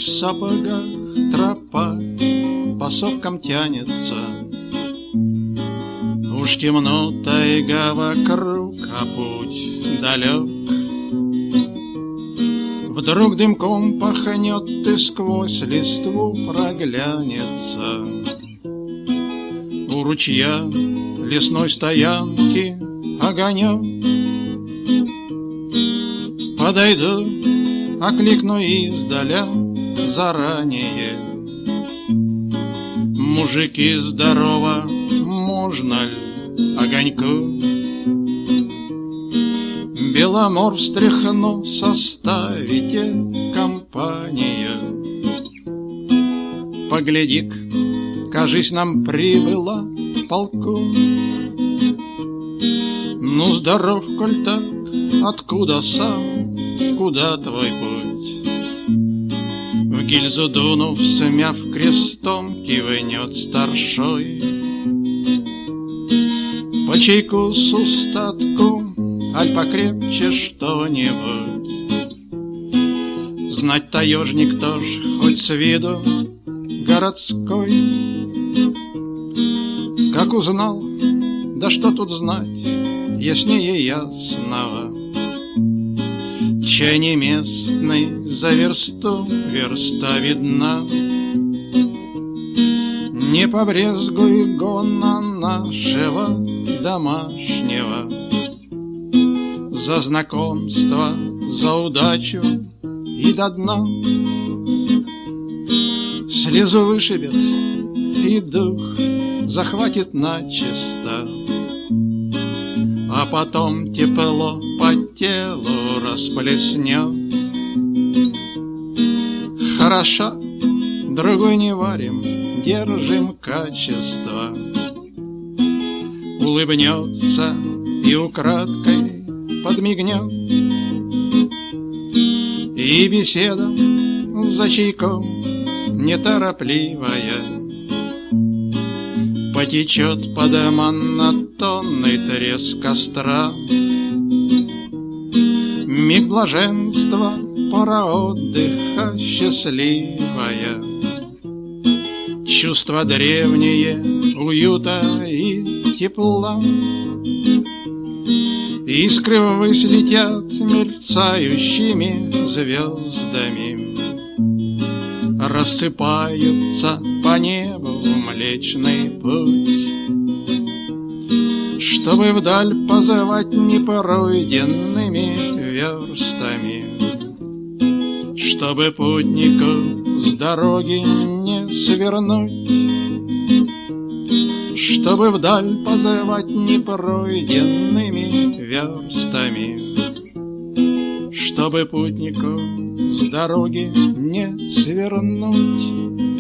сапога тропа по сопкам тянется. Уж темно, тайга вокруг, а путь далек. Вдруг дымком пахнет, и сквозь листву проглянется. У ручья лесной стоянки огонек. Подойду, окликну издаля заранее: мужики, здорово, можно ли огоньку? Беломор встряхну, составите компания. Погляди-ка, кажись, нам прибыла полку. Ну, здоров, коль так, откуда сам, куда твой путь? В гильзу дунув, смяв крестом, кивнет старшой. По чайку с устатку, аль покрепче что-нибудь. Знать таежник тоже, хоть с виду городской. Как узнал, да что тут знать, яснее ясного. Чай не местный, за версту верста видна. Не побрезгуй гона нашего домашнего. За знакомство, за удачу и до дна. Слезу вышибет, и дух захватит начисто. А потом тепло по телу расплеснет. Хороша, другой не варим, держим качество. Улыбнется и украдкой подмигнет. И беседа за чайком неторопливая потечет под монотонный треск костра. Миг блаженства, пора отдыха счастливая. Чувства древние, уюта и тепла. Искры ввысь летят мерцающими звездами. Рассыпаются по небу Млечный Путь. Чтобы вдаль позывать непройденными верстами. Чтобы путнику с дороги не свернуть. Чтобы вдаль позывать непройденными верстами. Чтобы путнику с дороги не свернуть.